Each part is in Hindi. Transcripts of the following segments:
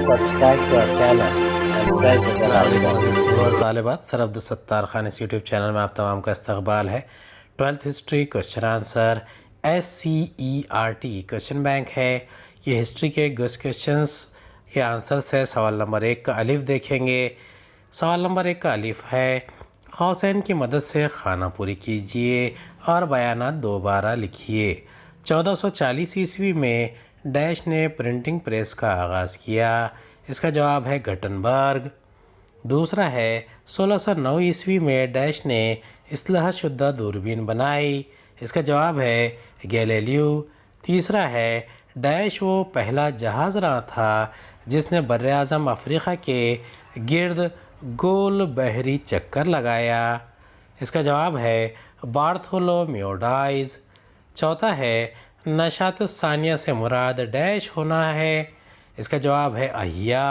subscribe to our channel and press the bell icon. और तालिबात सर अब्दुलसत्तार खान इस यूट्यूब चैनल में आप तमाम का इस्तकबाल है। 12th history question answer SCERT question bank है। ये हिस्ट्री के 10 क्वेश्चंस के आंसर्स है। सवाल नंबर 1 का अलिफ देखेंगे। सवाल नंबर 1 का अलिफ है, कौसैन की मदद से खाना पूरी कीजिए और बयानात दोबारा लिखिए। 1440 ईस्वी में डैश ने प्रिंटिंग प्रेस का आगाज़ किया। इसका जवाब है गटनबर्ग। दूसरा है 1609 ईस्वी में डैश ने इस्लाह शुद्धा दूरबीन बनाई। इसका जवाब है गैलीलियो। तीसरा है डैश वो पहला जहाज़ रहा था जिसने बर्रे आज़म अफ्रीका के गिर्द गोल बहरी चक्कर लगाया। इसका जवाब है बार्थोलोम्यूडाइज़। चौथा है नशात सानिया से मुराद डैश होना है। इसका जवाब है अहिया।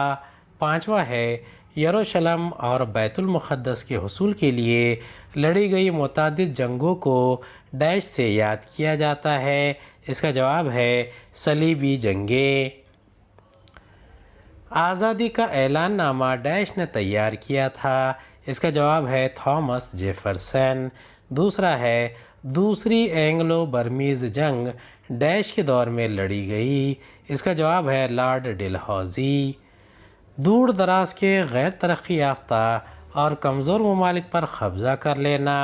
पांचवा है यरूशलेम और बैतुल मुक़द्दस के हुसूल के लिए लड़ी गई मुतादिद जंगों को डैश से याद किया जाता है। इसका जवाब है सलीबी जंगें। आज़ादी का ऐलाननामा डैश ने तैयार किया था। इसका जवाब है थॉमस जेफरसन। दूसरा है दूसरी एंग्लो बर्मीज़ जंग डैश के दौर में लड़ी गई। इसका जवाब है लॉर्ड डलहौज़ी। दूर दराज के गैर तरक्की याफ्ता और कमज़ोर ममालिक पर कब्ज़ा कर लेना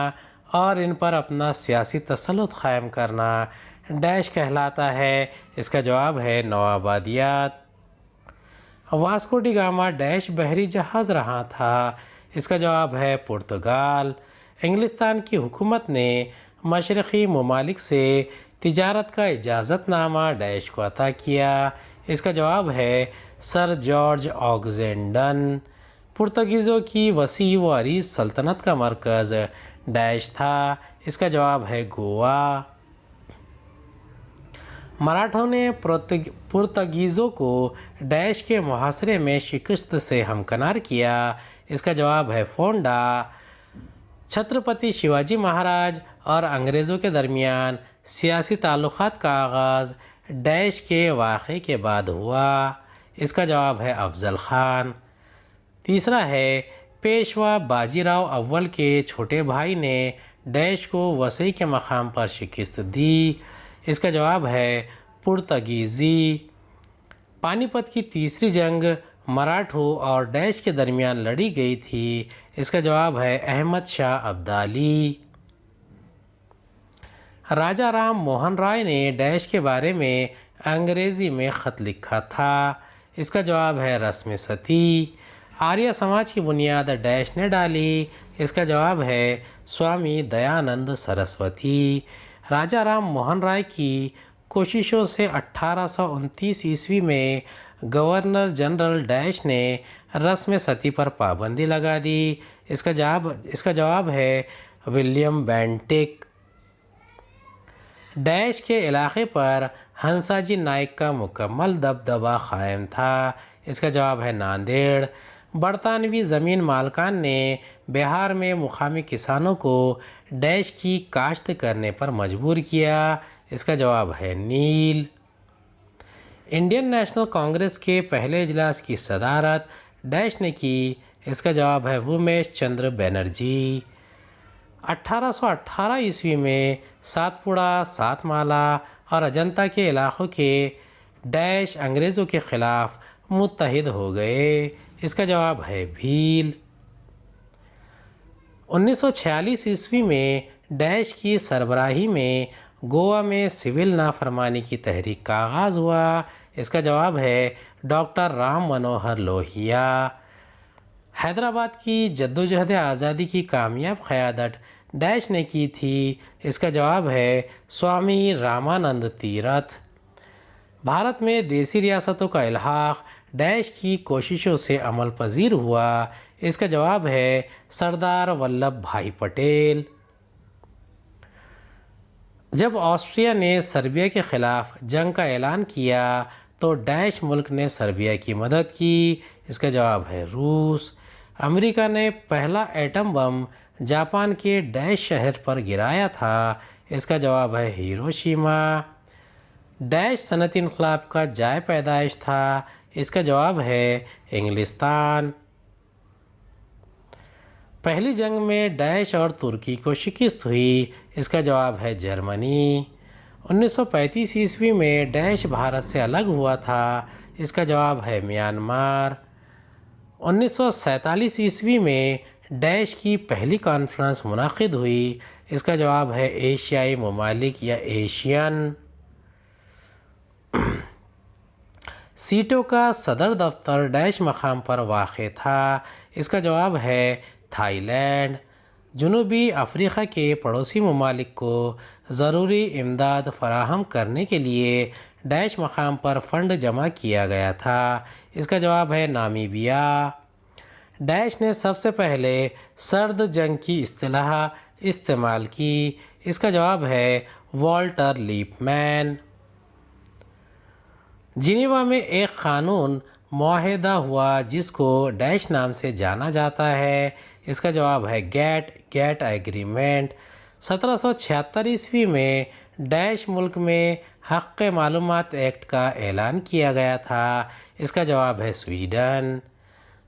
और इन पर अपना सियासी तसल्लुत क़ायम करना डैश कहलाता है। इसका जवाब है नवाबादियात। वास्को डी गामा डैश बहरी जहाज़ रहा था। इसका जवाब है पुर्तगाल। इंग्लिस्तान की हुकूमत ने मशरक़ी ममालिक से तिजारत का इजाज़तनामा डैश को अता किया। इसका जवाब है सर जॉर्ज ऑक्जेंडन। पुर्तगीज़ों की वसी व अरीज़ सल्तनत का मरकज़ डैश था। इसका जवाब है गोवा। मराठों ने पुर्तगीज़ों को डैश के मुहासरे में शिकस्त से हमकनार किया। इसका जवाब है फोंडा। छत्रपति शिवाजी महाराज और अंग्रेज़ों के दरमियान सियासी ताल्लुक़ात का आगाज़ डैश के वाक़े के बाद हुआ। इसका जवाब है अफ़ज़ल ख़ान। तीसरा है पेशवा बाजीराव अव्वल के छोटे भाई ने डैश को वसई के मकाम पर शिकस्त दी। इसका जवाब है पुर्तगीज़ी। पानीपत की तीसरी जंग मराठों और डैश के दरमियान लड़ी गई थी। इसका जवाब है अहमद शाह अब्दाली। राजा राम मोहन राय ने डैश के बारे में अंग्रेज़ी में ख़त लिखा था। इसका जवाब है रस्म सती। आर्य समाज की बुनियाद डैश ने डाली। इसका जवाब है स्वामी दयानंद सरस्वती। राजा राम मोहन राय की कोशिशों से 1829 ईस्वी में गवर्नर जनरल डैश ने रस्म सती पर पाबंदी लगा दी। इसका जवाब है विलियम बेंटिक। डैश के इलाक़े पर हंसाजी नाइक का मुकम्मल दबदबा क़ायम था। इसका जवाब है नांदेड़। बरतानवी ज़मीन मालकान ने बिहार में मुकामी किसानों को डैश की काश्त करने पर मजबूर किया। इसका जवाब है नील। इंडियन नेशनल कांग्रेस के पहले इजलास की सदारत डैश ने की। इसका जवाब है उमेश चंद्र बनर्जी। 1818 ईस्वी में सातपुड़ा, सातमाला और अजंता के इलाक़ों के डैश अंग्रेज़ों के ख़िलाफ़ मुत्तहिद हो गए। इसका जवाब है भील। 1946 ईस्वी में डैश की सरबराही में गोवा में सिविल नाफरमानी की तहरीक का आगाज़ हुआ। इसका जवाब है डॉक्टर राम मनोहर लोहिया। हैदराबाद की जद्दोजहद आज़ादी की कामयाब क़यादत डैश ने की थी। इसका जवाब है स्वामी रामानंद तीरथ। भारत में देसी रियासतों का इल्हाक़ डैश की कोशिशों से अमल पजीर हुआ। इसका जवाब है सरदार वल्लभ भाई पटेल। जब ऑस्ट्रिया ने सर्बिया के ख़िलाफ़ जंग का ऐलान किया तो डैश मुल्क ने सर्बिया की मदद की। इसका जवाब है रूस। अमेरिका ने पहला एटम बम जापान के डैश शहर पर गिराया था। इसका जवाब है हिरोशिमा। डैश सनती इनकलाब का जाए पैदाइश था। इसका जवाब है इंग्लिस्तान। पहली जंग में डैश और तुर्की को शिकस्त हुई, इसका जवाब है जर्मनी। 1935 ईस्वी में डैश भारत से अलग हुआ था, इसका जवाब है म्यांमार। 1947 ईस्वी में डैश की पहली कॉन्फ्रेंस मुनाकिद हुई, इसका जवाब है एशियाई ममालिक या एशियन। सीटों का सदर दफ्तर डैश मकाम पर वाक़ था, इसका जवाब है थाईलैंड। जनूबी अफ्रीका के पड़ोसी ममालिक को ज़रूरी इमदाद फ़राहम करने के लिए डैश मकाम पर फ़ंड जमा किया गया था, इसका जवाब है नामीबिया। डैश ने सबसे पहले सर्द जंग की इस्तिलाह इस्तेमाल की, इसका जवाब है वॉल्टर लिपमैन। जिनेवा में एक क़ानून मुआहदा हुआ जिसको डैश नाम से जाना जाता है, इसका जवाब है गेट एग्रीमेंट। 1776 ईस्वी में डैश मुल्क में हक़ मालूमात एक्ट का ऐलान किया गया था, इसका जवाब है स्वीडन।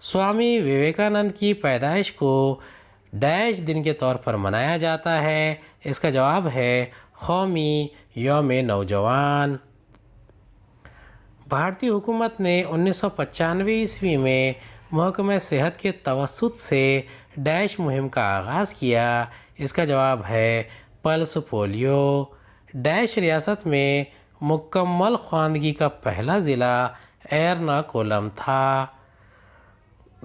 स्वामी विवेकानंद की पैदाइश को डैश दिन के तौर पर मनाया जाता है, इसका जवाब है कौमी यौम नौजवान। भारतीय हुकूमत ने 1995 ईस्वी में महकमा सेहत के तवस्सुत से डैश मुहिम का आगाज़ किया, इसका जवाब है पल्स पोलियो। डैश रियासत में मुकम्मल ख्वानगी का पहला ज़िला एर्नाकुलम था।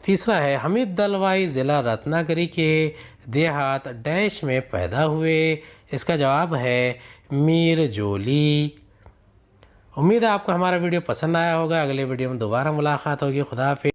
तीसरा है हमीद दलवाई ज़िला रत्नागिरी के देहात डैश में पैदा हुए, इसका जवाब है मीर जोली। उम्मीद है आपको हमारा वीडियो पसंद आया होगा। अगले वीडियो में दोबारा मुलाकात होगी। खुदा हाफिज़।